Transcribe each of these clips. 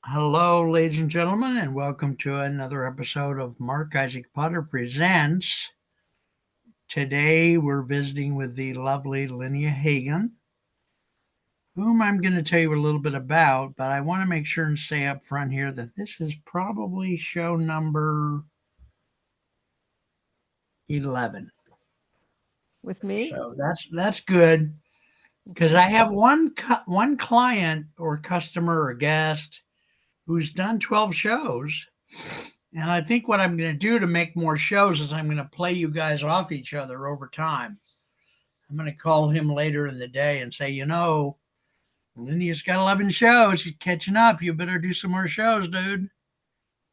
Hello, ladies and gentlemen, and welcome to another episode of Mark Isaac Potter Presents. Today we're visiting with the lovely Lynnea Hagen, whom I'm going to tell you a little bit about, but I want to make sure and say up front here that this is probably show number 11. With me? So that's good because Okay. I have one client or customer or guest who's done 12 shows. And I think what I'm going to do to make more shows is I'm going to play you guys off each other over time. I'm going to call him later in the day and say, Lynnea has got 11 shows. She's catching up. You better do some more shows, dude.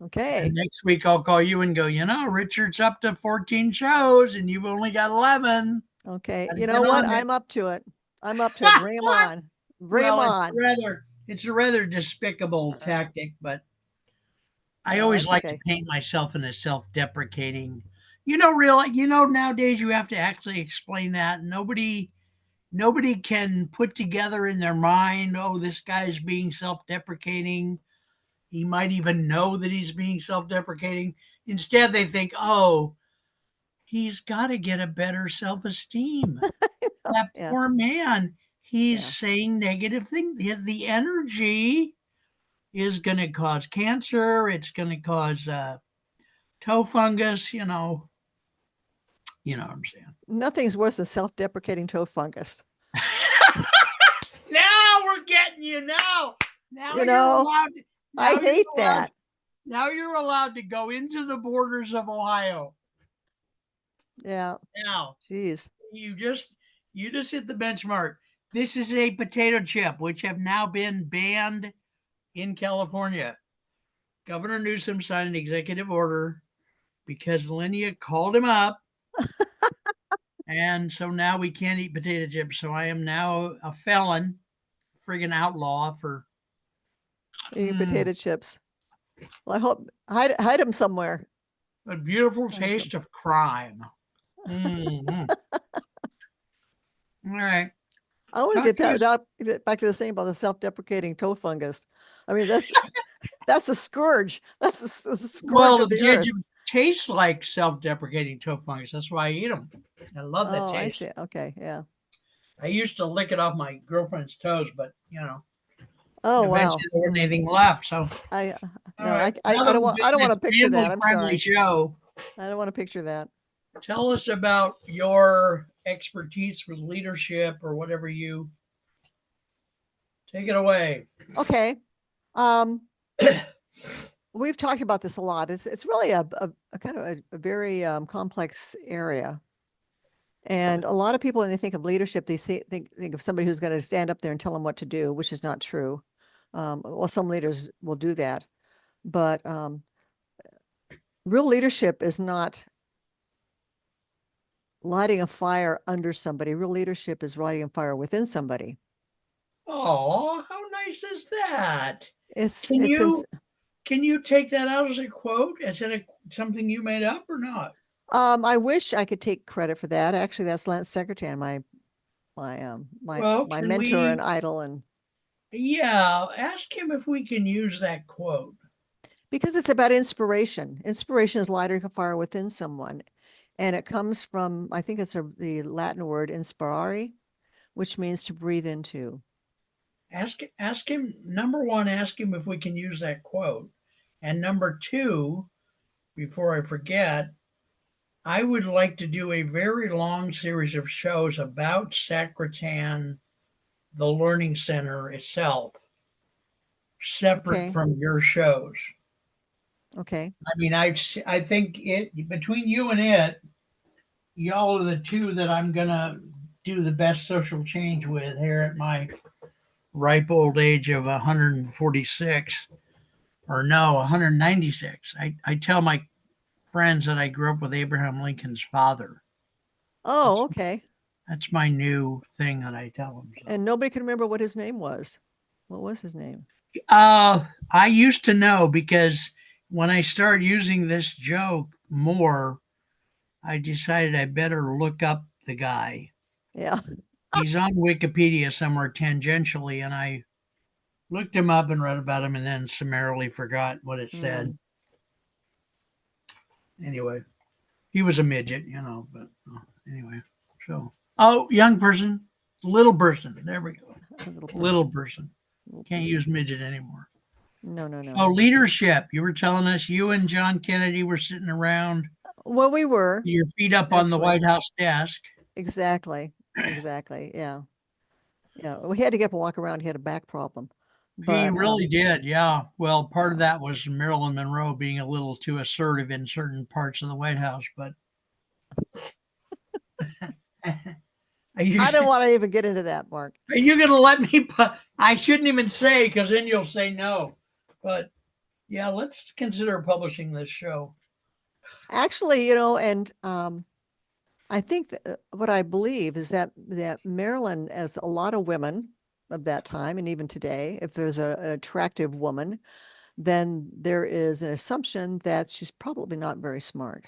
And Okay. next week I'll call you and go, Richard's up to 14 shows and you've only got 11. Okay. Gotta You get know what? on it. I'm up to it. I'm up to it. Bring them on. Bring them Well, on. it's a rather despicable tactic, but I No, always that's like to okay. paint myself in a self-deprecating. Nowadays you have to actually explain that. Nobody can put together in their mind, oh, this guy's being self-deprecating. He might even know that he's being self-deprecating. Instead, they think, oh, he's got to get a better self-esteem. That Yeah. poor man, he's Yeah. saying negative things. The energy is going to cause cancer. It's going to cause toe fungus. You know what I'm saying. Nothing's worse than self-deprecating toe fungus. Now we're getting you. Now You you're know, allowed. I Now you're hate allowed. that. Now you're allowed to go into the borders of Ohio. Yeah. Now Jeez. you just hit the benchmark. This is a potato chip, which have now been banned in California. Governor Newsom signed an executive order because Lynnea called him up. And so now we can't eat potato chips. So I am now a felon, friggin' outlaw for Eating potato chips. Well, I hope hide them somewhere. a beautiful Hide them. taste of crime. Mm-hmm. All right. I want to Talk get to us. get back to the same about the self-deprecating toe fungus. I mean, that's a scourge. That's the scourge Well, of the did earth. you taste like self-deprecating toe fungus? That's why I eat them. I love that Oh, I taste. see. Okay. Yeah. I used to lick it off my girlfriend's toes, but Oh, wow. eventually there wasn't anything left. So, I all no, right. Now I that don't we've want been this to picture that. I'm family-friendly sorry. show, I don't want to picture that. tell us about your expertise with leadership or whatever you take it away. Okay. We've talked about this a lot. It's really a kind of a very complex area. And a lot of people, when they think of leadership, they think of somebody who's going to stand up there and tell them what to do, which is not true. Well, some leaders will do that, but real leadership is not lighting a fire under somebody. Real leadership is lighting a fire within somebody. Oh, how nice is that? It's Can it's you can you take that out as a quote? Is it something you made up or not? I wish I could take credit for that. Actually, that's Lance Secretan, Well, my can mentor and we? idol, and Yeah, ask him if we can use that quote. because it's about inspiration. Inspiration is lighting a fire within someone, and it comes from, I think it's the Latin word inspirare, which means to breathe into. Ask him. Number one, ask him if we can use that quote, and number two, before I forget, I would like to do a very long series of shows about Sacratan, the Learning Center itself, separate Okay. from your shows. Okay. I mean, I think it between you and it, y'all are the two that I'm gonna do the best social change with here at my ripe old age of 146, or no, 196. I tell my friends that I grew up with Abraham Lincoln's father. Oh, That's okay. that's my new thing that I tell them. So, And nobody can remember what his name was. What was his name? I used to know because when I started using this joke more, I decided I better look up the guy. Yeah. He's on Wikipedia somewhere tangentially, and I Looked him up and read about him, and then summarily forgot what it said. Mm. Anyway, he was a midget, But anyway, so young person, little person. There we go. A little Little person. person. Little Can't person. use midget anymore. No, no, Oh, no. leadership. You were telling us you and John Kennedy were sitting around, Well, we were your feet up on the actually. White House desk. Exactly. Exactly. Yeah. Yeah. We had to get up and walk around. He had a back problem. He But really did, yeah. Well, part of yeah. that was Marilyn Monroe being a little too assertive in certain parts of the White House, but are you I don't want to even get into that, Mark. are you going to let me? I shouldn't even say because then you'll say no. But yeah, let's consider publishing this show. Actually, and I think that, what I believe is that Marilyn, as a lot of women of that time and even today, if there's an attractive woman, then there is an assumption that she's probably not very smart.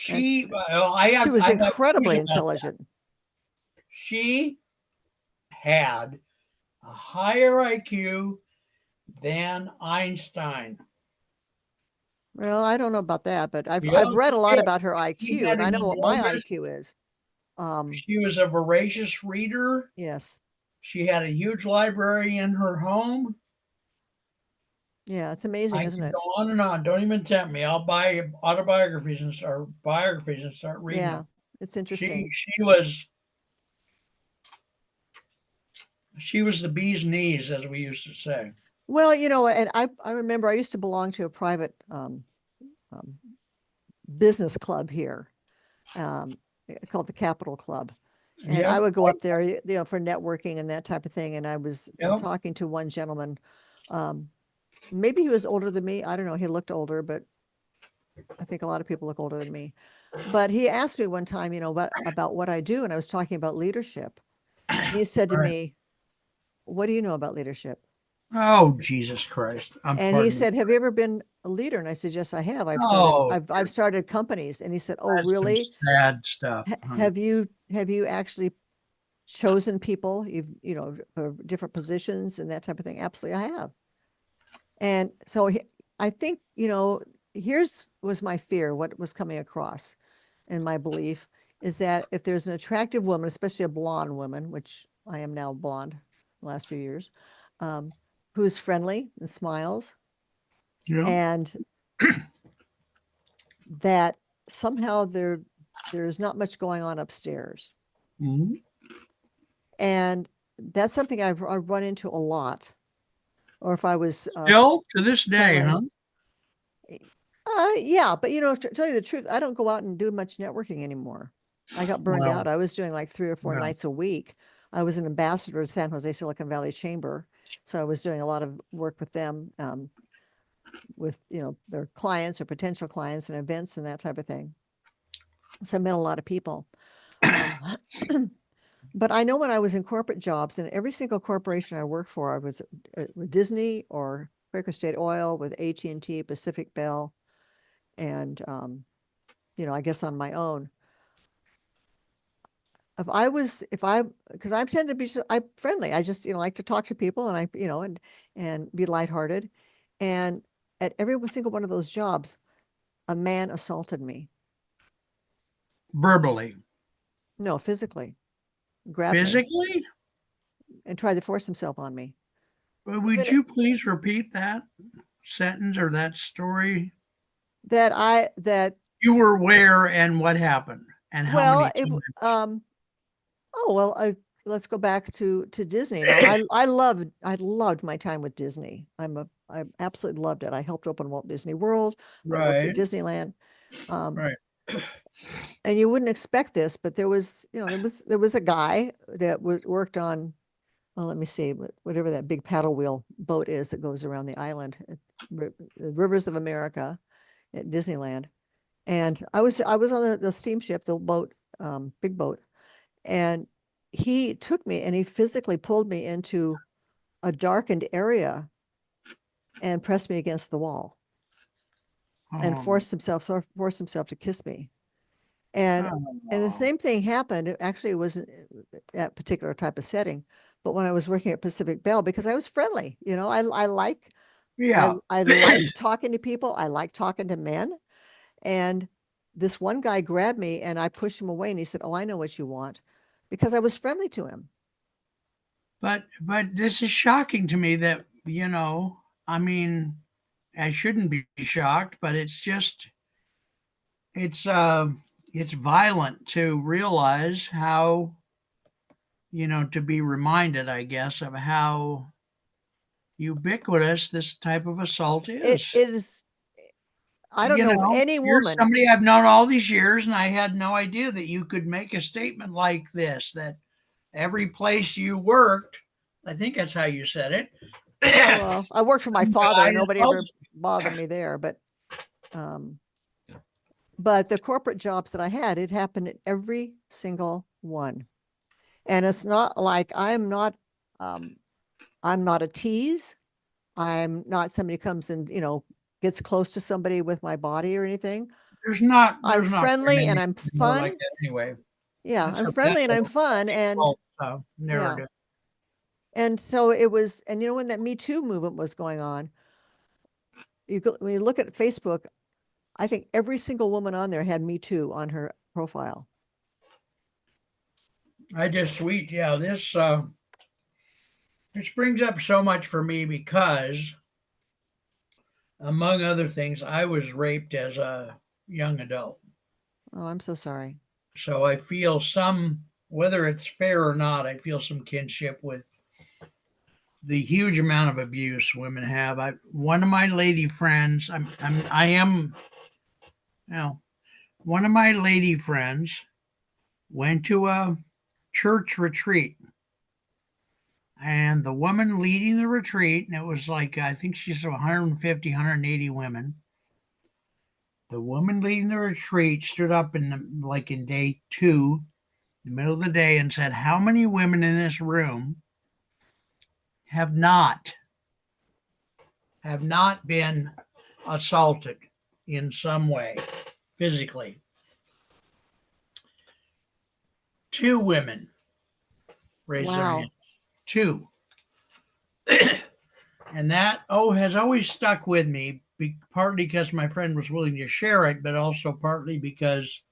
And she was I have views incredibly about that. intelligent. She had a higher IQ than Einstein. Well, I don't know about that, but Yeah, I've read she a lot did. about her She IQ, had and I an know what my enormous. IQ is. Um, She was a voracious reader. yes. She had a huge library in her home. Yeah, it's amazing, I isn't could go it? on and on. Don't even tempt me. I'll buy autobiographies and start biographies and start reading Yeah, them. it's She interesting. she was she was the bee's knees, as we used to say. Well, and I remember I used to belong to a private um, business club here, called the Capital Club. And I Yep. would go up there, for networking and that type of thing. And I was Yep. talking to one gentleman. Um, maybe he was older than me. I don't know. He looked older, but I think a lot of people look older than me. But he asked me one time, about what I do. And I was talking about leadership. And he said to Right. me, "What do you know about leadership?" Oh, Jesus Christ. I'm And he pardon me. said, "Have you ever been a leader?" And I said, "Yes, I have. Oh, I've started companies." And he said, "Oh, that's some really? sad stuff, honey. Have you actually chosen people, for different positions and that type of thing?" Absolutely, I have. And so I think, here's was my fear, what was coming across, and my belief is that if there's an attractive woman, especially a blonde woman, which I am now blonde the last few years, um, who's friendly and smiles, Yeah. and that somehow there's not much going on upstairs. Mhm. And that's something I've run into a lot. Or if I was Still to this day, huh? friendly. Yeah, but to tell you the truth, I don't go out and do much networking anymore. I got burned Well, out. I was doing like 3 or 4 well, nights a week. I was an ambassador of San Jose Silicon Valley Chamber, so I was doing a lot of work with them, with their clients or potential clients and events and that type of thing. So I met a lot of people. Um, but I know when I was in corporate jobs, and every single corporation I worked for, I was with Disney or Quaker State Oil, with AT&T, Pacific Bell, and I guess on my own. Because I tend to be, I'm friendly. I just, like to talk to people, and and be lighthearted. And at every single one of those jobs, a man assaulted me. verbally, No, physically, grabbed me physically. and tried to force himself on me. Would Even you please repeat that sentence or that story? that You were where and what happened and how well, many times? oh well, let's go back to Disney. Now, I loved my time with Disney. I absolutely loved it. I helped open Walt Disney World. I worked at Right, Disneyland. Um, right. and you wouldn't expect this, but there was a guy that worked on, well, let me see, whatever that big paddle wheel boat is that goes around the island, the Rivers of America at Disneyland. And I was on the steamship, the boat, big boat, and he took me and he physically pulled me into a darkened area and pressed me against the wall and Oh, forced himself to kiss me. And the oh, same thing happened. Actually, it wasn't that particular type of setting, but when I was working at Pacific Bell, because I was friendly, Yeah. I like talking to people. I like talking to men. And this one guy grabbed me and I pushed him away and he said, "Oh, I know what you want," because I was friendly to him. But this is shocking to me that, I mean, I shouldn't be shocked, but it's uh it's violent to realize how, to be reminded, I guess, of how ubiquitous this type of assault It is. is, I don't know of any You're woman. somebody I've known all these years, and I had no idea that you could make a statement like this, that every place you worked, I think that's how you said it, Well, I worked for my some father guy and nobody ever assaulted. bothered me there, um, but the corporate jobs that I had, it happened at every single one. And it's not like um, I'm not a tease. I'm not somebody who comes and, gets close to somebody with my body or anything. I'm There's not very friendly and many I'm more like fun. that anyway. Yeah, That's I'm a friendly and I'm fun. And false yeah. narrative. And so it was, and when that Me Too movement was going on, when you look at Facebook, I think every single woman on there had Me Too on her profile. I just sweet, yeah. This brings up so much for me because, among other things, I was raped as a young adult. Oh, I'm so sorry. So I feel whether it's fair or not, I feel some kinship with the huge amount of abuse women have. One of my lady friends, I am, you know, one of my lady friends went to a church retreat, and the woman leading the retreat, and it was like, I think she's 150, 180 women. The woman leading the retreat stood up in day two, in the middle of the day, and said, "How many women in this room have not been assaulted in some way physically?" Two women raised their Wow. hands. Two. And that has always stuck with me, partly because my friend was willing to share it, but also partly because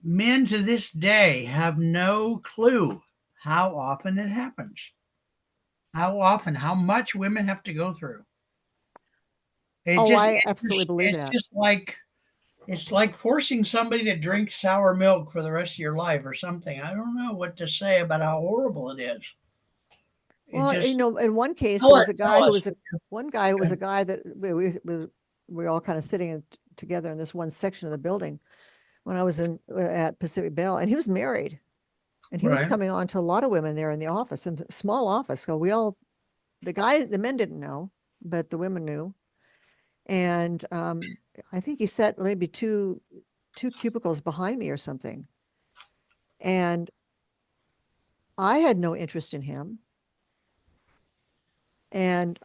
men to this day have no clue how often it happens, how much women have to go through. Oh, I absolutely believe It's that. just like it's like forcing somebody to drink sour milk for the rest of your life or something. I don't know what to say about how horrible it is. It Well, just in one case, it tell was it a tell guy who us. was one guy who was a guy that we were all kind of sitting together in this one section of the building when I was at Pacific Bell, and he was married, and he was Right. coming on to a lot of women there in the office, in a small office. So the men didn't know, but the women knew, and I think he sat maybe two cubicles behind me or something, and I had no interest in him. And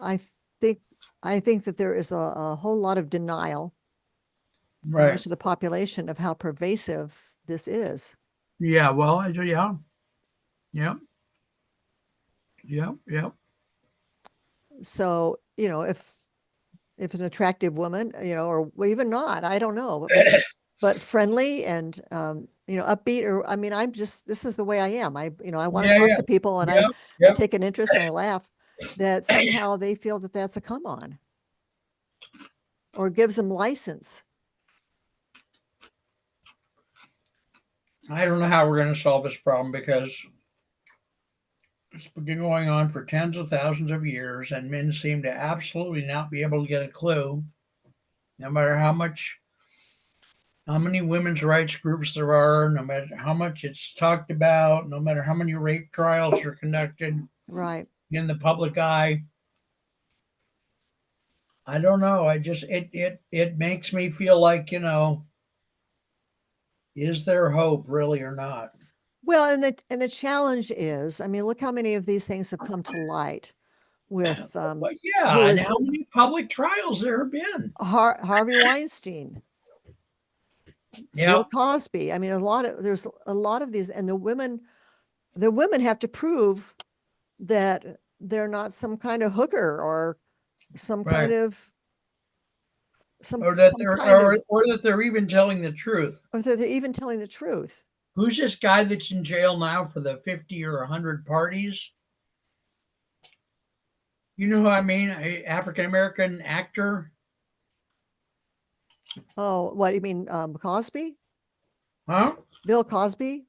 think I think that there is a whole lot of denial in Right. much of the population of how pervasive this is. Yeah. Well, yeah. Yep. Yep. Yep. So, if an attractive woman, or even not, I don't know, but friendly and upbeat, or I mean, this is the way I am. I want to Yeah. talk Yeah. to people and I Yep. I Yep. take an interest and I laugh, that somehow they feel that that's a come on or gives them license. I don't know how we're going to solve this problem because it's been going on for tens of thousands of years, and men seem to absolutely not be able to get a clue, no matter how many women's rights groups there are, no matter how much it's talked about, no matter how many rape trials are conducted Right. in the public eye. I don't know. It makes me feel like, is there hope really or not? Well, and the challenge is, I mean, look how many of these things have come to light with Well, who yeah, and is how many public trials there have been? Harvey Weinstein, Bill Yep. Cosby. I mean, there's a lot of these, and the women the women have to prove that they're not some kind of hooker or some kind Right. of some Or that some they're kind of or that they're even telling the truth. or that they're even telling the truth. Who's this guy that's in jail now for the 50 or 100 parties? You know who I mean? A African American actor? Oh, what do you mean, Cosby? Huh? Bill Cosby?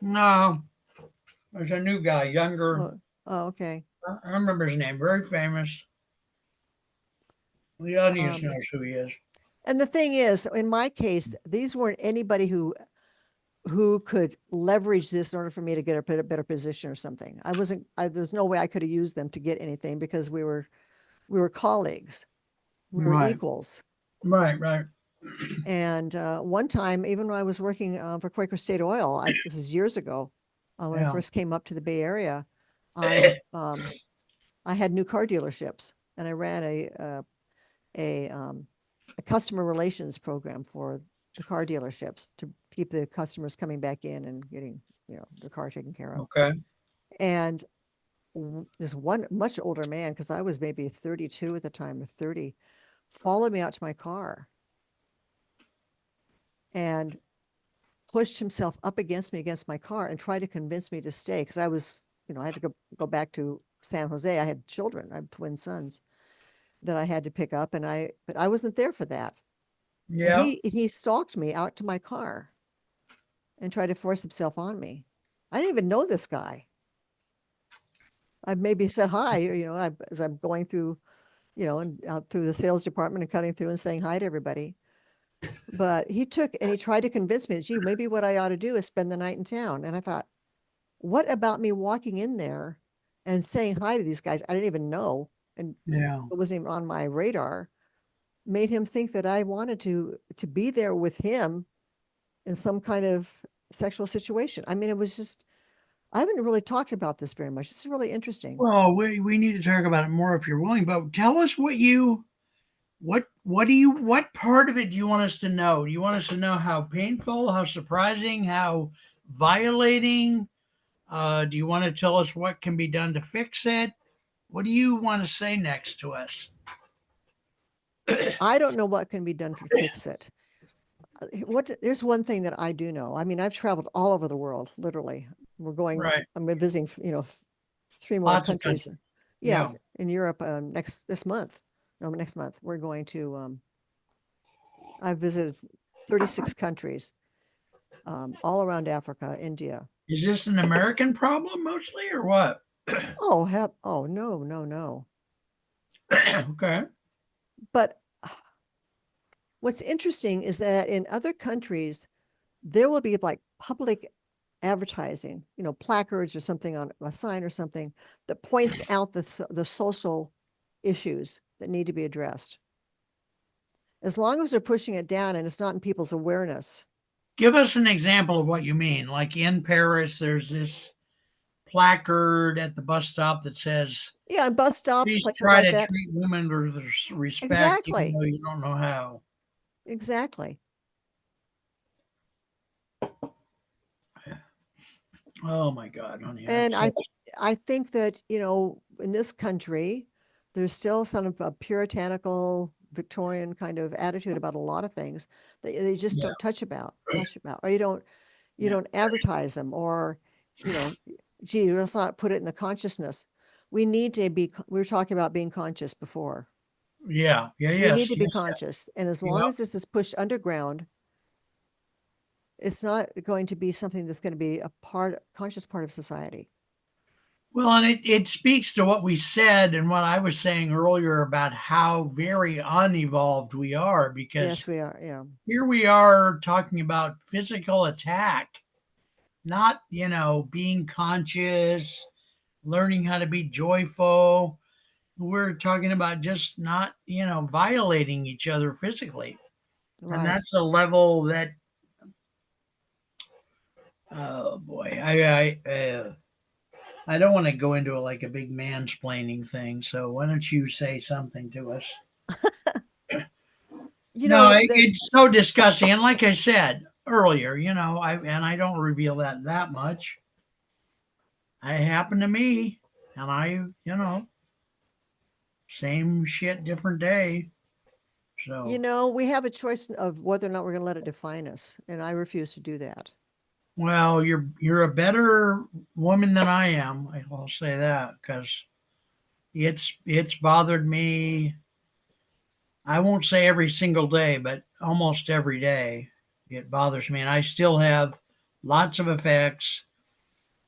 No. There's a new guy, younger. Oh, oh, okay. I remember his name. Very famous. The audience Um, knows who he is. and the thing is, in my case, these weren't anybody who could leverage this in order for me to get a better position or something. I wasn't. There's no way I could have used them to get anything because we were colleagues, we were Right. equals. Right. Right. And one time, even when I was working for Quaker State Oil, this is years ago, when I Yeah. first came up to the Bay Area, I I had new car dealerships, and I ran a a customer relations program for the car dealerships to keep the customers coming back in and getting their car taken care of. Okay. And this one much older man, because I was maybe 32 at the time, or 30, followed me out to my car and pushed himself up against me, against my car, and tried to convince me to stay because I was, I had to go back to San Jose. I had children. I have twin sons that I had to pick up, but I wasn't there for that. And Yeah. he stalked me out to my car and tried to force himself on me. I didn't even know this guy. I maybe said hi, as I'm going through, and out through the sales department and cutting through and saying hi to everybody. But he took and he tried to convince me that, gee, maybe what I ought to do is spend the night in town. And I thought, what about me walking in there and saying hi to these guys I didn't even know, and Yeah. it wasn't even on my radar, made him think that I wanted to be there with him in some kind of sexual situation. I mean, it was just, I haven't really talked about this very much. This is really interesting. Well, we need to talk about it more if you're willing. But tell us what part of it do you want us to know? Do you want us to know how painful, how surprising, how violating? Do you want to tell us what can be done to fix it? What do you want to say next to us? I don't know what can be done to fix it. There's one thing that I do know. I mean, I've traveled all over the world, literally. Right. I'm visiting, three more Lots of countries. countries. Yeah, Yeah. in Europe this month. No, next month we're going to. I've visited 36 countries, all around Africa, India. Is this an American problem mostly or what? Oh, oh, no, no, no. Okay. But what's interesting is that in other countries, there will be like public advertising, placards or something on a sign or something that points out the social issues that need to be addressed. As long as they're pushing it down and it's not in people's awareness. Give us an example of what you mean. Like in Paris, there's this placard at the bus stop that says, Yeah, and bus stops, please places try like to that. treat women with respect, even Exactly. though you don't know how. Exactly. Oh my God, honey. And That's so, I think that, in this country, there's still some of a puritanical Victorian kind of attitude about a lot of things that they just yeah, don't touch about, or you yeah, don't advertise them, or, gee, let's not put it in the consciousness. We need to we were talking about being conscious before. yeah, yeah, We need yes, to be yes, conscious. And as yeah. long as this is pushed underground, it's not going to be something that's going to be conscious part of society. Well, and it speaks to what we said and what I was saying earlier about how very unevolved we are, because Yes, we are. Yeah. here we are talking about physical attack, not, being conscious, learning how to be joyful. We're talking about just not, violating each other physically. And Right. that's a level that, oh boy, I don't want to go into like a big mansplaining thing. So why don't you say something to us? You No, know, it's so disgusting. And like I said earlier, I don't reveal that much. it happened to me, and same shit, different day. You So, know, we have a choice of whether or not we're going to let it define us, and I refuse to do that. well, you're a better woman than I am. I'll say that because it's bothered me. I won't say every single day, but almost every day it bothers me, and I still have lots of effects.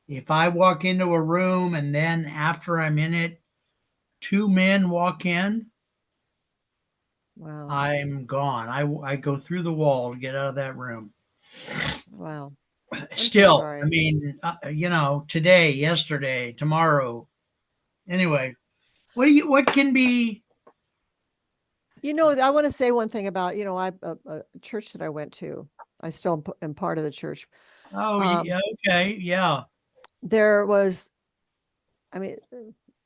If I walk into a room and then after I'm in it, two men walk in, Wow. I'm gone. I go through the wall to get out of that room. Wow. I'm so Still, I sorry. mean, today, yesterday, tomorrow. Anyway, what can be? You know, I want to say one thing about, a church that I went to. I still am part of the church. Oh, Um, yeah, okay, yeah. there was, I mean,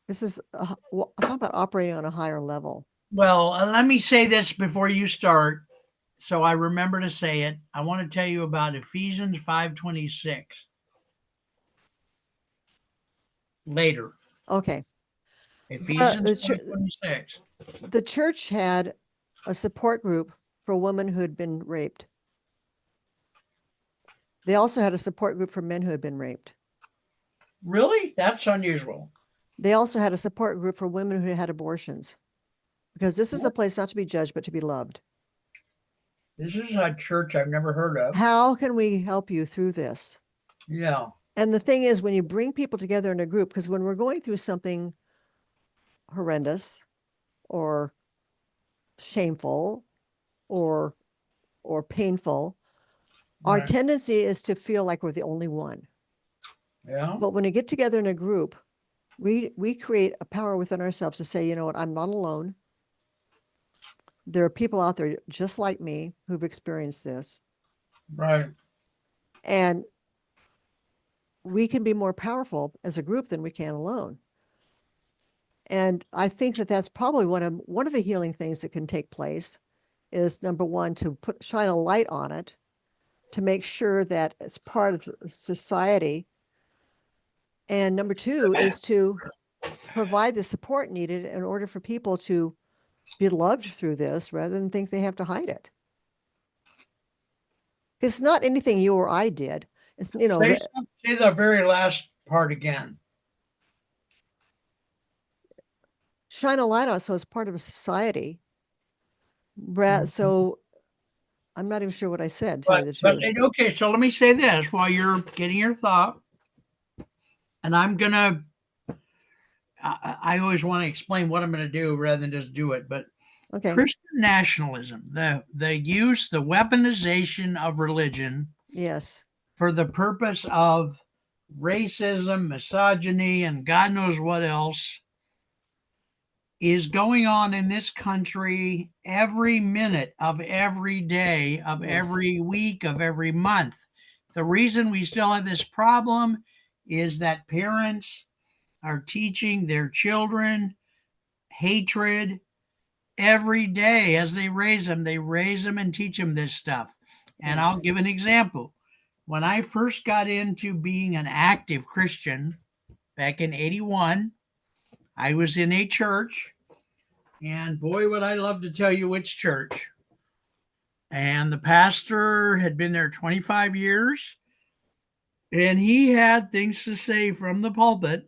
this is, I'm talking about operating on a higher level. Well, let me say this before you start, so I remember to say it. I want to tell you about Ephesians 5:26 later. Okay. The, Ephesians the, five chur- twenty six. the church had a support group for women who had been raped. They also had a support group for men who had been raped. Really? That's unusual. They also had a support group for women who had abortions, because this is a place not to be judged, but to be loved. This is a church I've never heard of. How can we help you through this? Yeah, And the thing is, when you bring people together in a group, because when we're going through something horrendous or shameful or painful, our right. tendency is to feel like we're the only one. Yeah, But when we get together in a group, we create a power within ourselves to say, you know what, I'm not alone. There are people out there just like me who've experienced this. right. And we can be more powerful as a group than we can alone. And I think that that's probably one of the healing things that can take place is number one, to shine a light on it, to make sure that it's part of society. And number two is to provide the support needed in order for people to be loved through this rather than think they have to hide it. It's not anything you or I did. It's, Say the very last part again. shine a light on it so it's part of a society. Mhm. So I'm not even sure what I said, to tell But you the but truth. okay, so let me say this while you're getting your thought, and I'm gonna. I always want to explain what I'm going to do rather than just do it. But Okay. Christian nationalism, the use, the weaponization of religion Yes. for the purpose of racism, misogyny, and God knows what else is going on in this country every minute of every day, of Yes. every week, of every month. The reason we still have this problem is that parents are teaching their children hatred every day as they raise them. They raise them and teach them this stuff. And I'll Yes. give an example. When I first got into being an active Christian back in 81, I was in a church, and boy, would I love to tell you which church. And the pastor had been there 25 years, and he had things to say from the pulpit.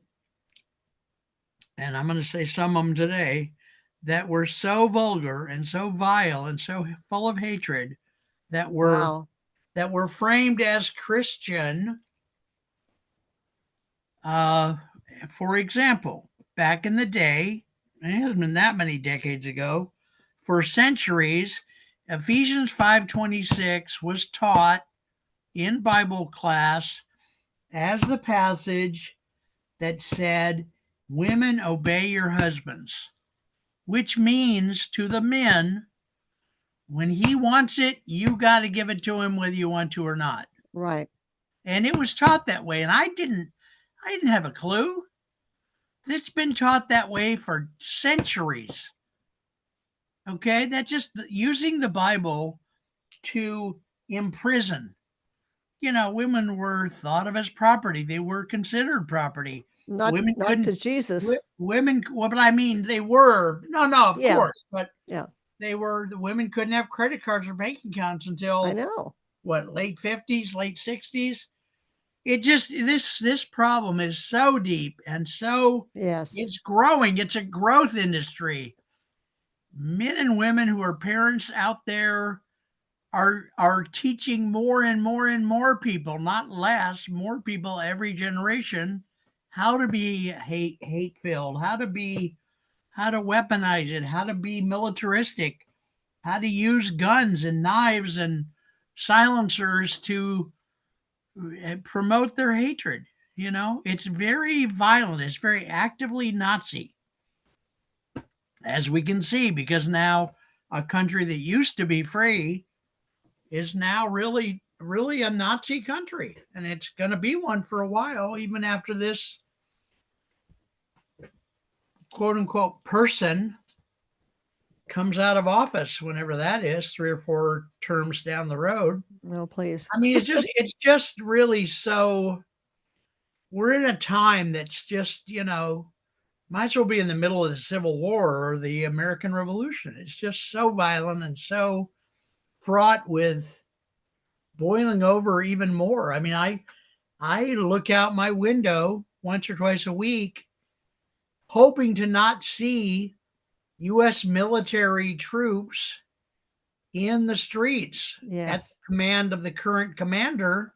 And I'm going to say some of them today that were so vulgar and so vile and so full of hatred that were Wow. framed as Christian. Uh, for example, back in the day, it hasn't been that many decades ago, for centuries, Ephesians 5:26 was taught in Bible class as the passage that said, "Women, obey your husbands," which means to the men, when he wants it, you got to give it to him whether you want to or not. Right. And it was taught that way, and I didn't have a clue. This has been taught that way for centuries. Okay, that's just using the Bible to imprison. women were thought of as property. They were considered property. Not Women not couldn't. to Jesus. Women. Well, but I mean, they were. No, no, of Yeah, course, but yeah, they were. The women couldn't have credit cards or bank accounts I until know. what, late 50s, late 60s. It just this problem is so deep and so Yes, it's growing. It's a growth industry. Men and women who are parents out there are teaching more and more and more people, not less, more people every generation, how to be hate filled, how to weaponize it, how to be militaristic, how to use guns and knives and silencers to promote their hatred. It's very violent. It's very actively Nazi, as we can see, because now a country that used to be free is now really, really a Nazi country. And it's going to be one for a while, even after this quote unquote person comes out of office, whenever that is, 3 or 4 terms down the road. no, please. I mean, it's just really so. We're in a time that's just, might as well be in the middle of the Civil War or the American Revolution. It's just so violent and so fraught with boiling over even more. I mean, I look out my window once or twice a week, hoping to not see U.S. military troops in the streets at Yes, the command of the current commander,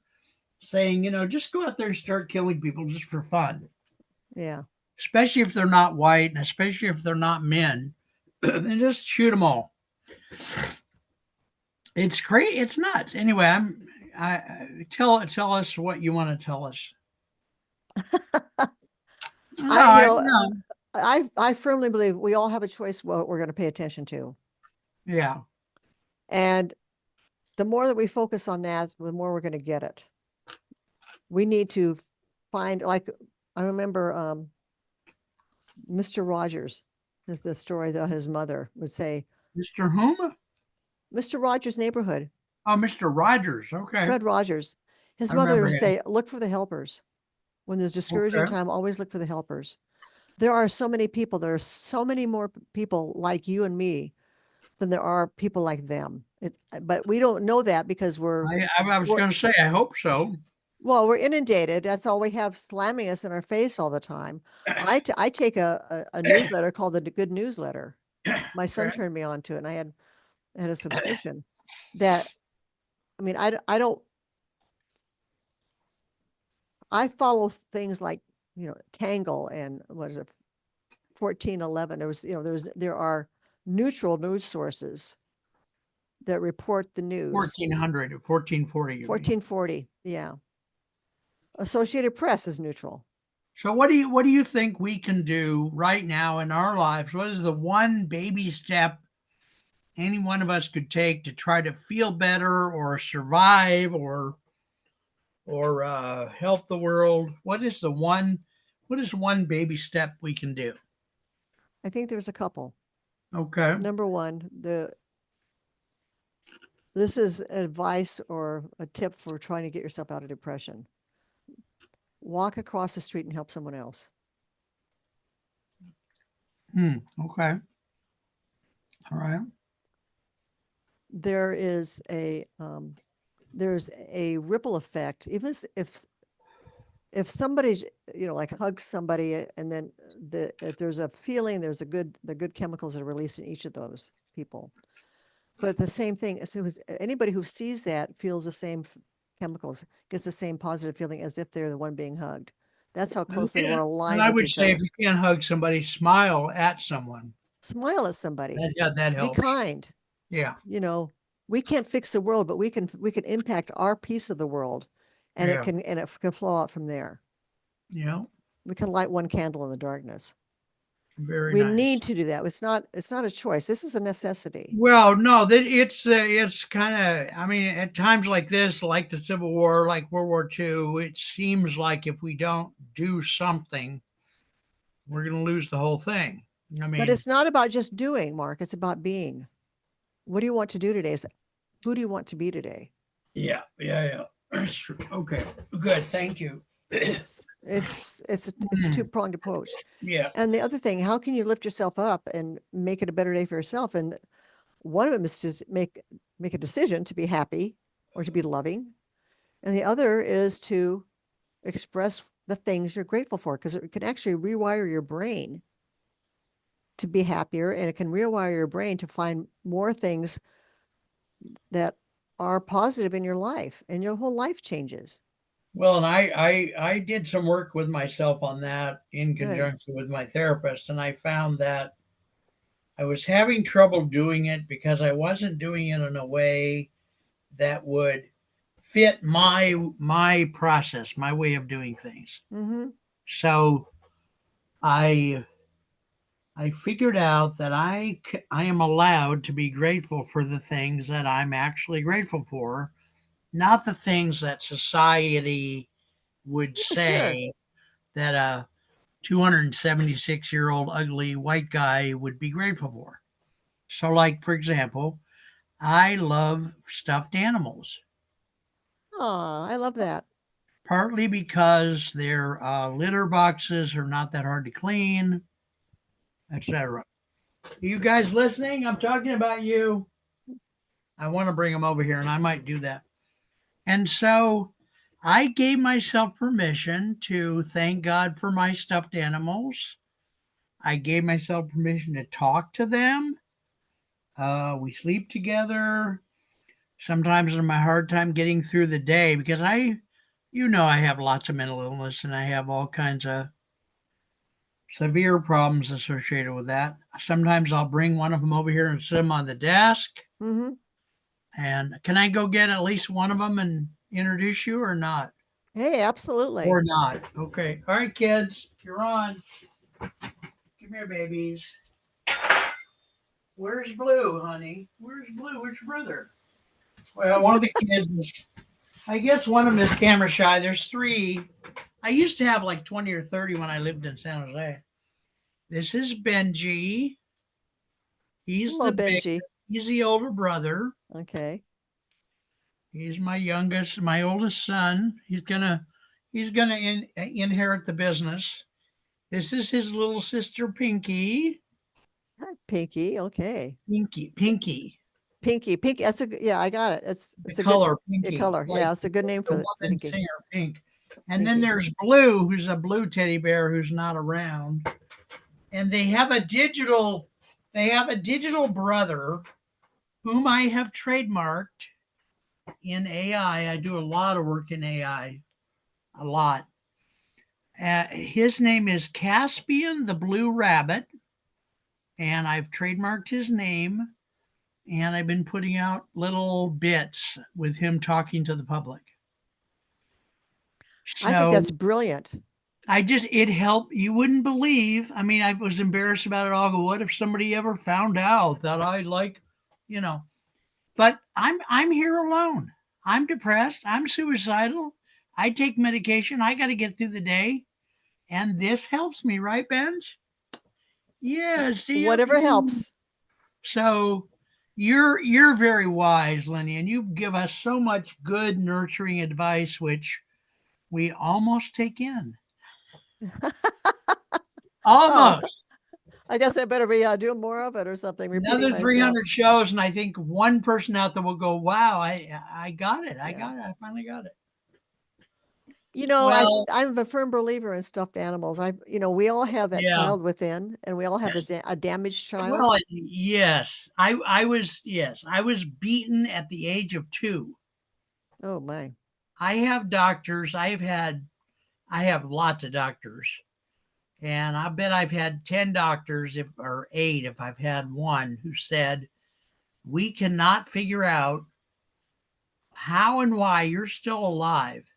saying, just go out there and start killing people just for fun, yeah. especially if they're not white and especially if they're not men. Then just shoot them all. It's great. It's nuts. Anyway, tell us what you want to tell us. No, I, you know, no, I firmly believe we all have a choice what we're going to pay attention to. yeah. And the more that we focus on that, the more we're going to get it. We need to find, like, I remember Mr. Rogers, the story that his mother would say, Mr. Whom? Mr. Rogers' neighborhood, Oh, Mr. Rogers. Okay. Fred Rogers. His I mother remember would him. say, look for the helpers. When there's discouraging Okay. time, always look for the helpers. There are so many people, there are so many more people like you and me than there are people like them. But we don't know that because I was we're going to say, I hope so. well, we're inundated. That's all we have slamming us in our face all the time. I take a newsletter called the Good Newsletter. My son Okay. turned me on to it, and I had a subscription. That I mean, I don't I follow things like Tangle and what is it 1411. There are neutral news sources that report the news. 1400, 1440, you mean. 1440, yeah. Associated Press is neutral. So what do you think we can do right now in our lives? What is the one baby step any one of us could take to try to feel better or survive or help the world? What is one baby step we can do? I think there's a couple. Okay. Number one, this is advice or a tip for trying to get yourself out of depression. Walk across the street and help someone else. Okay. All right. There is there's a ripple effect. Even if somebody's like hugs somebody and then if there's a feeling, there's the good chemicals that are released in each of those people. But the same thing, so anybody who sees that feels the same chemicals, gets the same positive feeling as if they're the one being hugged. That's how closely Yeah. we're And aligned I with would each say if other. you can't hug somebody, smile at someone. Smile at somebody. That Be helps. kind. Yeah. We can't fix the world, but we can impact our piece of the world, and Yeah. it can flow out from there. Yeah. We can light one candle in the darkness. Very We nice. need to do that. It's not a choice. This is a necessity. Well, no, that it's kind of. I mean, at times like this, like the Civil War, like World War II, it seems like if we don't do something, we're going to lose the whole thing. I But mean, it's not about just doing, Mark. It's about being. What do you want to do today? Who do you want to be today? yeah, yeah, yeah. Okay, good. Thank you. It's a two-pronged approach. Yeah. And the other thing, how can you lift yourself up and make it a better day for yourself? And one of them is to make a decision to be happy or to be loving. And the other is to express the things you're grateful for, because it can actually rewire your brain to be happier, and it can rewire your brain to find more things that are positive in your life, and your whole life changes. Well, and I did some work with myself on that in Good. conjunction with my therapist, and I found that I was having trouble doing it because I wasn't doing it in a way that would fit my process, my way of doing things. Mm-hmm. So I I figured out that I am allowed to be grateful for the things that I'm actually grateful for, not the things that society would Yeah, sure. say that a 276-year-old ugly white guy would be grateful for. So, like, for example, I love stuffed animals, Oh, I love that. partly because their litter boxes are not that hard to clean, etc. Are you guys listening? I'm talking about you. I want to bring them over here, and I might do that. And so I gave myself permission to thank God for my stuffed animals. I gave myself permission to talk to them. We sleep together. Sometimes I'm a hard time getting through the day because I have lots of mental illness and I have all kinds of severe problems associated with that. Sometimes I'll bring one of them over here and sit them on the desk. Mm-hmm. And can I go get at least one of them and introduce you or not? Hey, absolutely. Or not? Okay. All right, kids, you're on. Come here, babies. Where's Blue, honey? Where's Blue? Where's your brother? Well, one of the kids is, I guess one of them is camera shy. There's three. I used to have like 20 or 30 when I lived in San Jose. This is Benji. He's Hello, the big, Benji. he's the older brother. Okay. He's my oldest son. He's gonna inherit the business. This is his little sister, Pinky. Hi, Pinky. Okay. Pinky. Pinky. Pinky. Yeah, I got it. The It's a good color Pinky, color. like Yeah, it's a good name the for woman Pinky. singer Pink. And then Pinky. there's Blue, who's a blue teddy bear who's not around. And they have a digital brother whom I have trademarked in AI. I do a lot of work in AI, a lot. His name is Caspian the Blue Rabbit, and I've trademarked his name. And I've been putting out little bits with him talking to the public. I think So that's brilliant. it helped. You wouldn't believe. I mean, I was embarrassed about it all. Go, what if somebody ever found out that I like, you know? But I'm here alone. I'm depressed. I'm suicidal. I take medication. I got to get through the day, and this helps me, right, Benj? Yeah. See you. Whatever helps. So you're very wise, Lenny, and you give us so much good, nurturing advice, which we almost take in. Oh, Almost. I guess I better be doing more of it or something, repeating Another myself. 300 shows, and I think one person out there will go, "Wow, I got it. I Yeah. got it. I finally got it." I Well, I'm a firm believer in stuffed animals. We all have that yeah. child within, and we all have a damaged child. Well, yes, I was beaten at the age of 2. Oh my. I have doctors. I have lots of doctors, and I bet I've had 10 doctors, if or 8, if I've had one, who said we cannot figure out how and why you're still alive,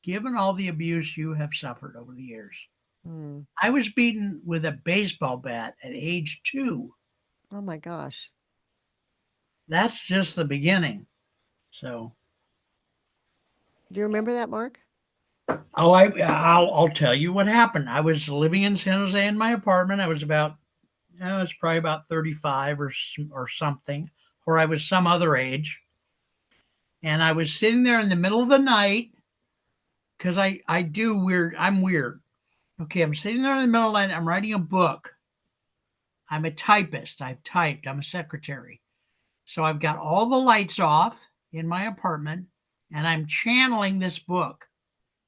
given all the abuse you have suffered over the years. Hmm. I was beaten with a baseball bat at age 2. Oh my gosh. That's just the beginning. So, Do you remember that, Mark? I'll tell you what happened. I was living in San Jose in my apartment. I was probably about 35 or something, or I was some other age. And I was sitting there in the middle of the night because I do weird. I'm weird. Okay, I'm sitting there in the middle of the night. I'm writing a book. I'm a typist. I've typed. I'm a secretary. So I've got all the lights off in my apartment, and I'm channeling this book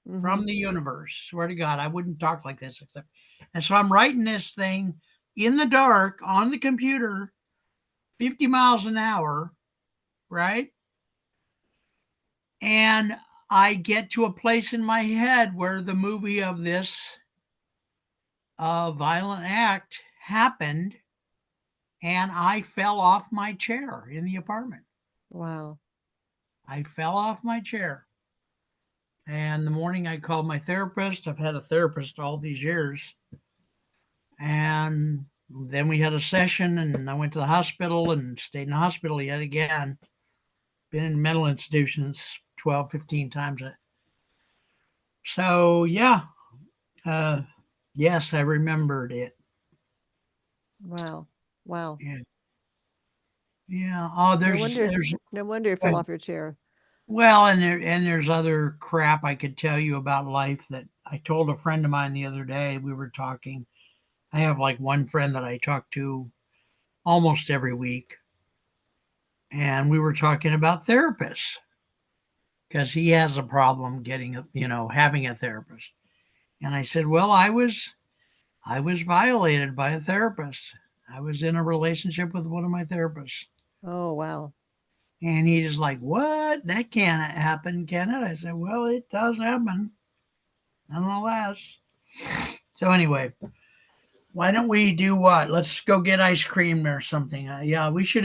Mm-hmm. from the universe. Swear to God, I wouldn't talk like this except. And so I'm writing this thing in the dark on the computer, 50 miles an hour, right? And I get to a place in my head where the movie of this violent act happened, and I fell off my chair in the apartment. Wow. I fell off my chair. And the morning I called my therapist. I've had a therapist all these years. And then we had a session, and I went to the hospital and stayed in the hospital yet again. Been in mental institutions 12, 15 times. So, yeah, uh, yes, I remembered it. Wow. Wow. Yeah. Yeah. Oh, No there's, wonder, there's, no wonder you fell off your chair. well, and there's other crap I could tell you about life that I told a friend of mine the other day. We were talking. I have like one friend that I talk to almost every week, and we were talking about therapists because he has a problem getting having a therapist. And I said, well, I was violated by a therapist. I was in a relationship with one of my therapists. Oh, wow. And he's like, what? That can't happen, can it? I said, well, it does happen nonetheless. So anyway, why don't we do what? Let's go get ice cream or something. Yeah, we should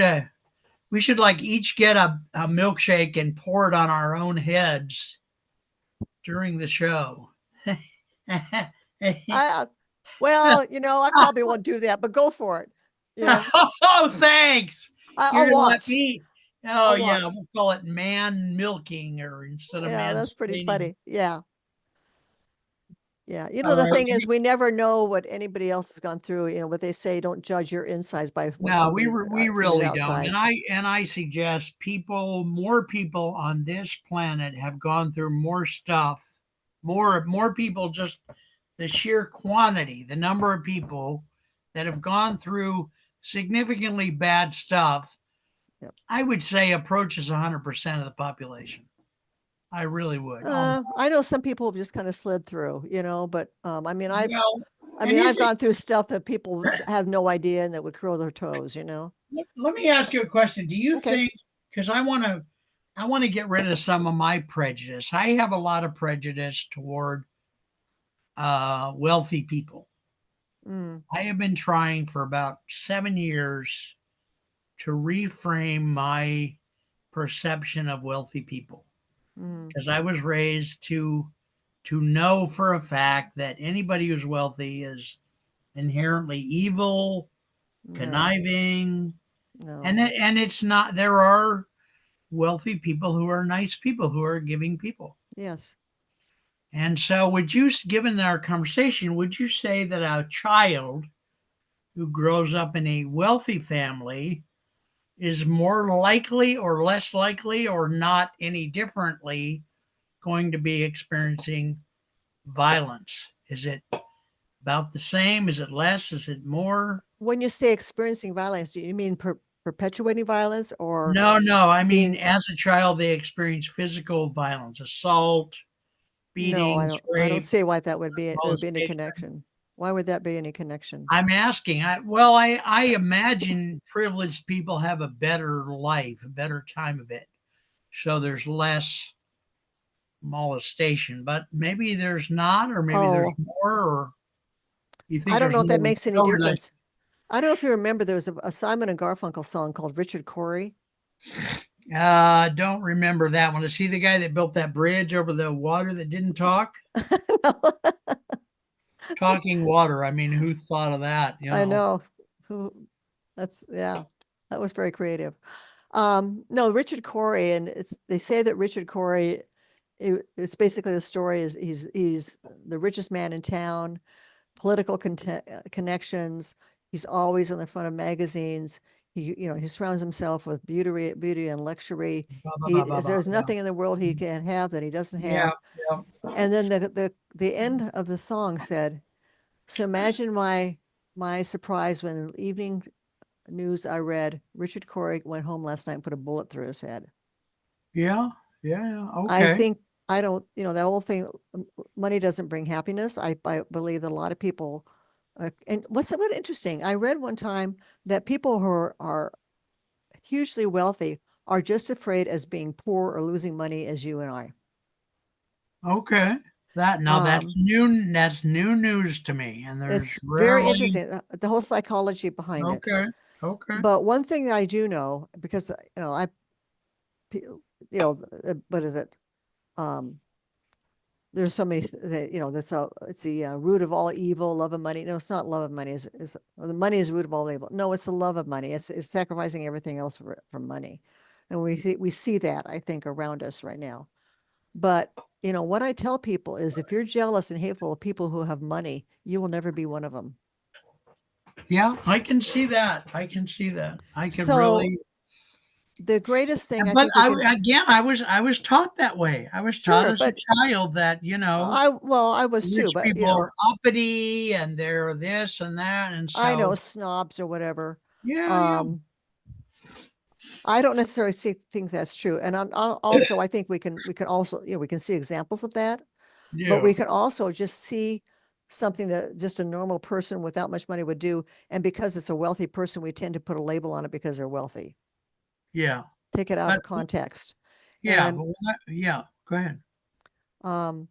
like each get a milkshake and pour it on our own heads during the show. I, well, I probably won't do that, but go for it. Oh, thanks. I'll You're gonna let watch. me. Oh I'll yeah, watch. we'll call it man milking, or instead of Yeah, that's pretty mansplaining. funny. Yeah. Yeah. All The right. thing is, we never know what anybody else has gone through. What they say, don't judge your insides by what No, we somebody's really don't. And outsides. I suggest more people on this planet have gone through more stuff, more people, just the sheer quantity, the number of people that have gone through significantly bad stuff, Yep. I would say approaches 100% of the population. I really would. I know some people have just kind of slid through, but Well, I and mean, I've is it? gone through stuff that people have no idea and that would curl their toes. Let me ask you a question. Do you Okay. think? Because I want to get rid of some of my prejudice. I have a lot of prejudice toward wealthy people. Mm, I have been trying for about 7 years to reframe my perception of wealthy people mm, because I was raised to know for a fact that anybody who's wealthy is inherently evil, no, conniving, no. and it's not. There are wealthy people who are nice people who are giving people. Yes. And so, given our conversation, would you say that a child who grows up in a wealthy family is more likely or less likely or not any differently going to be experiencing violence? Is it about the same? Is it less? Is it more? When you say experiencing violence, do you mean perpetuating violence or No, no. I mean, being? as a child, they experience physical violence, assault, No, I beatings, don't. I don't rape, see why that would be. There would be any molestation. connection. Why would that be any connection? I'm asking. I imagine privileged people have a better life, a better time of it. So there's less molestation, but maybe there's not, or maybe there's Oh, more, or you I think don't there's know if that no makes any no relation. difference. I don't know if you remember there was a Simon and Garfunkel song called Richard Cory. Don't remember that one. Is he the guy that built that bridge over the water that didn't talk? Talking water. I mean, who thought of that? I know who yeah, that was very creative. No, Richard Cory, and they say that Richard Cory, it's basically the story is he's the richest man in town, political connections. He's always on the front of magazines. he surrounds himself with beauty and luxury. Ba, ba, ba, ba, ba. There's Yeah. nothing in the world he can have that he doesn't Yeah. have. Yeah. And then the end of the song said, "So imagine my surprise when in the evening news I read Richard Corey went home last night and put a bullet through his head." Yeah. Yeah. Yeah. I Okay. think I don't, that whole thing, money doesn't bring happiness. I believe that a lot of people, and what interesting, I read one time that people who are hugely wealthy are just afraid as being poor or losing money as you and I. Okay. That now Um, that's new news to me. And there's it's very rarely interesting, the whole psychology behind it. okay. Okay. But one thing that I do know, because what is it? Um, there's so many that it's the root of all evil, love of money. No, it's not love of money. The money is the root of all evil. No, it's the love of money. It's sacrificing everything else for money, and we see that, I think, around us right now. But what I tell people is, if you're jealous and hateful of people who have money, you will never be one of them. Yeah, I can see that. I can see that. I could So really the greatest thing I but think we can I was taught that way. I was taught sure, as a but child that, I was too, rich but people are uppity and they're this and that. And I know so, snobs or whatever. yeah, yeah, Um, I don't necessarily think that's true. And also, I think we can also, we can see examples of that, but yeah, we can also just see something that just a normal person without much money would do. And because it's a wealthy person, we tend to put a label on it because they're wealthy, yeah. take it out But of context. yeah, And but yeah, go ahead. um,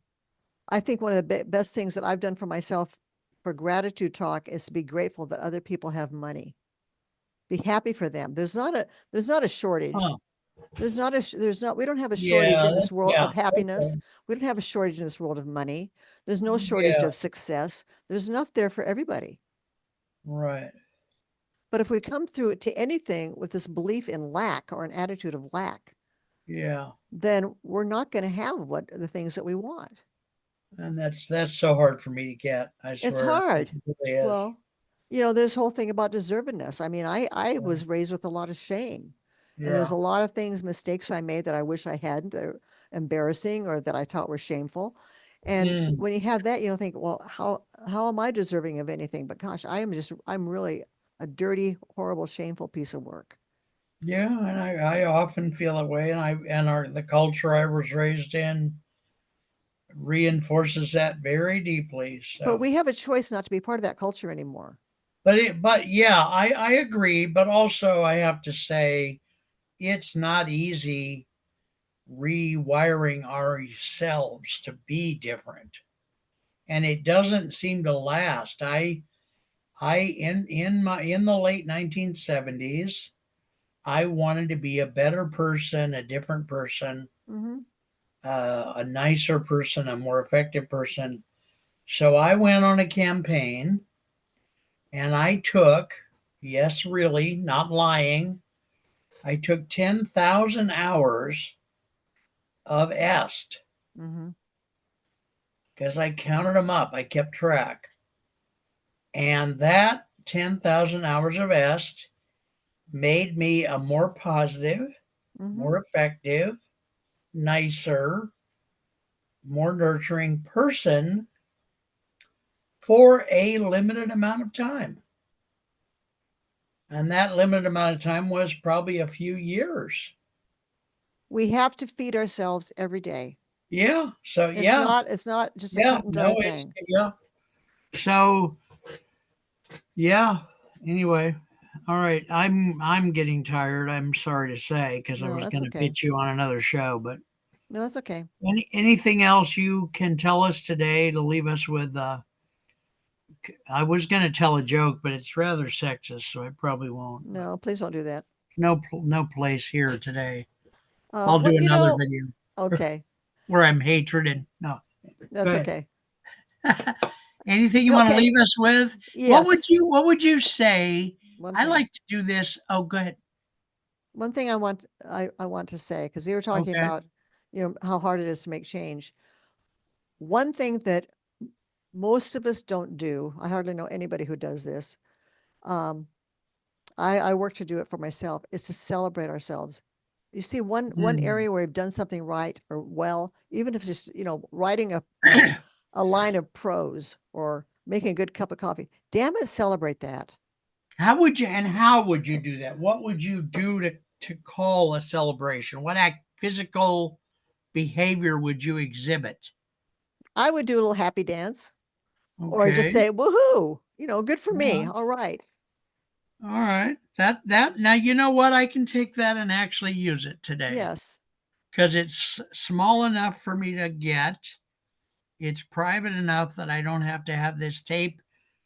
I think one of the best things that I've done for myself for gratitude talk is to be grateful that other people have money. Be happy for them. There's not a shortage. Huh. We don't have a shortage Yeah, in this world yeah, of happiness. okay. We don't have a shortage in this world of money. There's no shortage Yeah, of success. There's enough there for everybody. right. But if we come through it to anything with this belief in lack or an attitude of lack, Yeah. then we're not going to have what the things that we want. And that's so hard for me to get. I It's swear. It hard. really is. Well, this whole thing about deservedness. I mean, I was raised with a lot of shame. And there's Yeah. a lot of things, mistakes I made that I wish I hadn't, that are embarrassing or that I thought were shameful. And Mm. when you have that, you think, well, how am I deserving of anything? But gosh, I'm really a dirty, horrible, shameful piece of work. Yeah, and I often feel that way, and the culture I was raised in reinforces that very deeply. But So, we have a choice not to be part of that culture anymore. but yeah, I agree, but also I have to say it's not easy rewiring ourselves to be different, and it doesn't seem to last. I in the late 1970s, I wanted to be a better person, a different person, Mm-hmm. a nicer person, a more effective person. So I went on a campaign and I took, yes, really, not lying, I took 10,000 hours of est Mm-hmm. because I counted them up. I kept track. And that 10,000 hours of est made me a more positive, Mm-hmm. more effective, nicer, more nurturing person for a limited amount of time. And that limited amount of time was probably a few years. We have to feed ourselves every day. Yeah. So It's yeah, not, it's not just a yeah. cut and No, dry it's thing. yeah. So yeah. Anyway, all right. I'm getting tired. I'm sorry to say because I No, was that's going to okay. pitch you on another show. But No, that's okay. anything else you can tell us today to leave us with? I was going to tell a joke, but it's rather sexist, so I probably won't. But No, please don't do that. no place here today. Uh, I'll do what, you another know, video okay, where I'm hatred and no. Go that's ahead. okay. Anything you want to Okay, leave us with? yes. What would you say? One I thing. like to do this. Oh, go ahead. One thing I want to say, because you were talking Okay. about, how hard it is to make change. One thing that most of us don't do, I hardly know anybody who does this. Um, I work to do it for myself, is to celebrate ourselves. You see one Mm. area where we've done something right or well, even if it's just, writing a line of prose or making a good cup of coffee. Damn it, celebrate that. How would you do that? What would you do to call a celebration? What physical behavior would you exhibit? I would do a little happy dance or just Okay. say, woohoo, good for me. Yeah. All right. All right. That now you know what, I can take that and actually use it today Yes. because it's small enough for me to get. It's private enough that I don't have to have this tape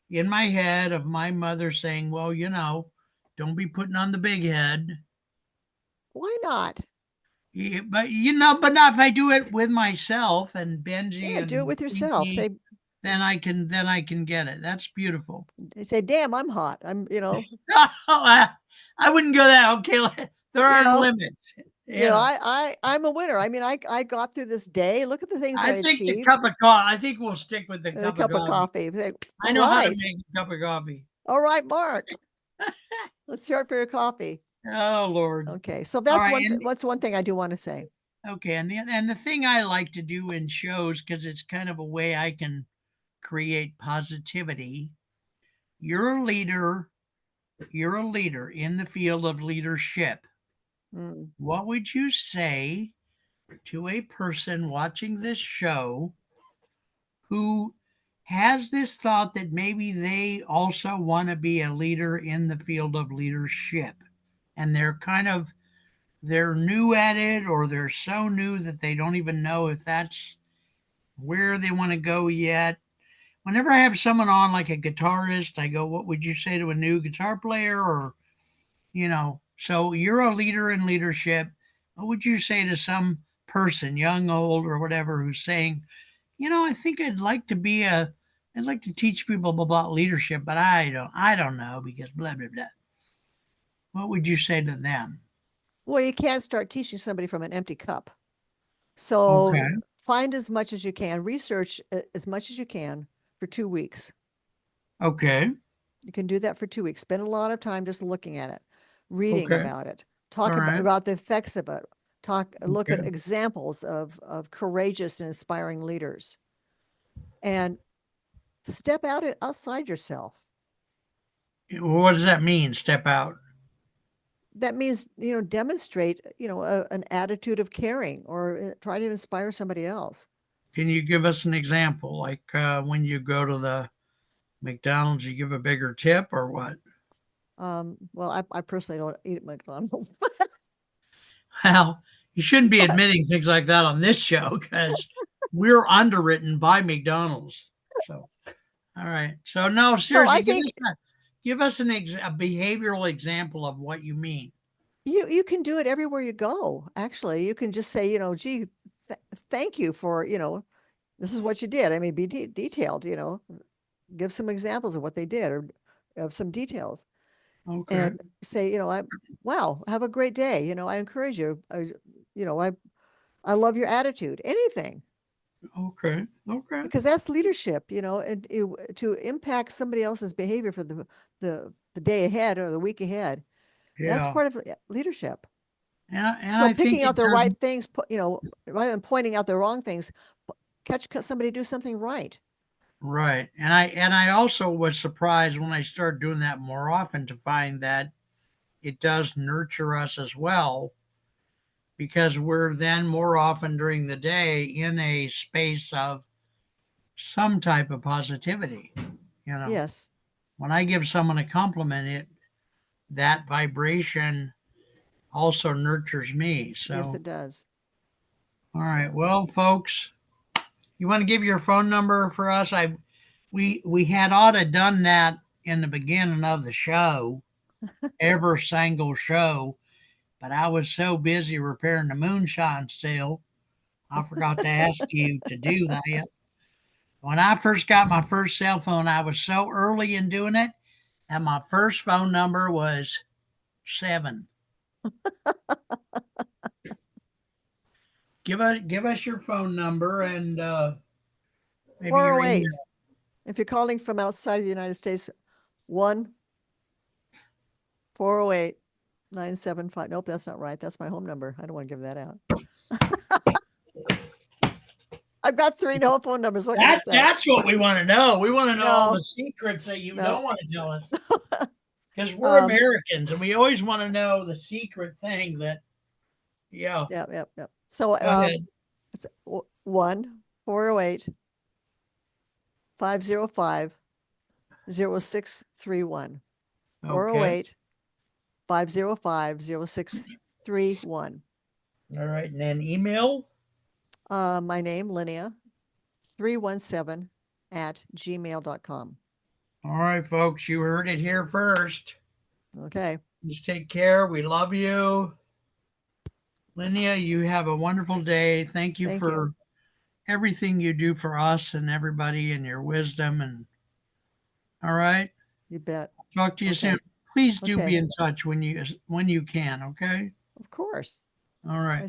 in my head of my mother saying, "Well, don't be putting on the big head." Why not? Yeah, but not if I do it with myself and Benji Yeah, do it and with yourself. Pinky, then I can get it. That's beautiful. Say, damn, I'm hot. I wouldn't go that. Okay, there You are know, limits. Yeah, I'm a winner. I mean, I got through this day. Look at the things I I think the achieved. cup of coffee. I think we'll stick with the A cup of cup of coffee. coffee. Say, I all know how to right. make a cup of coffee. All right, Mark. Let's hear it for your coffee. Oh Lord. Okay. So All that's right, what's one thing I do want to say. okay, and the thing I like to do in shows because it's kind of a way I can create positivity. You're a leader. You're a leader in the field of leadership. Mm. What would you say to a person watching this show who has this thought that maybe they also want to be a leader in the field of leadership and they're new at it, or they're so new that they don't even know if that's where they want to go yet? Whenever I have someone on like a guitarist, I go, what would you say to a new guitar player? Or so you're a leader in leadership. What would you say to some person, young, old, or whatever, who's saying, I think I'd like to teach people about leadership, but I don't know because blah blah blah. What would you say to them? Well, you can't start teaching somebody from an empty cup. So Okay. find as much as you can, research as much as you can for 2 weeks. Okay. You can do that for 2 weeks. Spend a lot of time just looking at it, reading Okay. about it, All talk about, right. about the effects of it, look at Okay. examples of courageous and inspiring leaders, and step outside yourself. What does that mean? Step out. That means, demonstrate, an attitude of caring or try to inspire somebody else. Can you give us an example? Like when you go to the McDonald's, you give a bigger tip or what? Well, I personally don't eat at McDonald's, Well, you shouldn't be but admitting things like that on this show because we're underwritten by McDonald's. So, all right. So, no, no, I seriously, think give us a behavioral example of what you mean. you can do it everywhere you go. Actually, you can just say, gee, thank you for, this is what you did. I mean, be detailed, give some examples of what they did or of some details Okay. and say, wow, have a great day. I encourage you. You know, I, I love your attitude, anything, Okay. Okay. because that's leadership, and to impact somebody else's behavior for the day ahead or the week ahead. That's Yeah. part of leadership. And So I think picking it out the does. right things, rather than pointing out the wrong things, catch somebody do something right. Right. And I also was surprised when I started doing that more often to find that it does nurture us as well because we're then more often during the day in a space of some type of positivity. You know, Yes, when I give someone a compliment, that vibration also nurtures me. yes, So, it does. all right, Yeah. well, folks, you want to give your phone number for us? We had ought to done that in the beginning of the show, every single show, but I was so busy repairing the moonshine still, I forgot to ask you to do that. When I first got my first cell phone, I was so early in doing it, and my first phone number was 7. Give us your phone number and maybe your email. 408. If you're calling from outside of the United States, 1 408-975. Nope, that's not right. That's my home number. I don't want to give that out. I've got 3 no phone numbers. What can I say? That's what we want to know. We want to know all No, the secrets that you no. don't want to tell us. Because we're Americans and we always want to know the secret thing that, yeah. Yep. So Go ahead. it's 1-408-505-0631. Okay. 408-505-0631. All right. And then email. My name, Lynnea, 317 @gmail.com. All right, folks. You heard it here first. Okay. Just take care. We love you. Lynnea, you have a wonderful day. Thank you Thank for you. everything you do for us and everybody and your wisdom. And all right. You bet. Talk to you Okay. soon. Please do be Okay. in touch when you can, okay? Of course. All right. I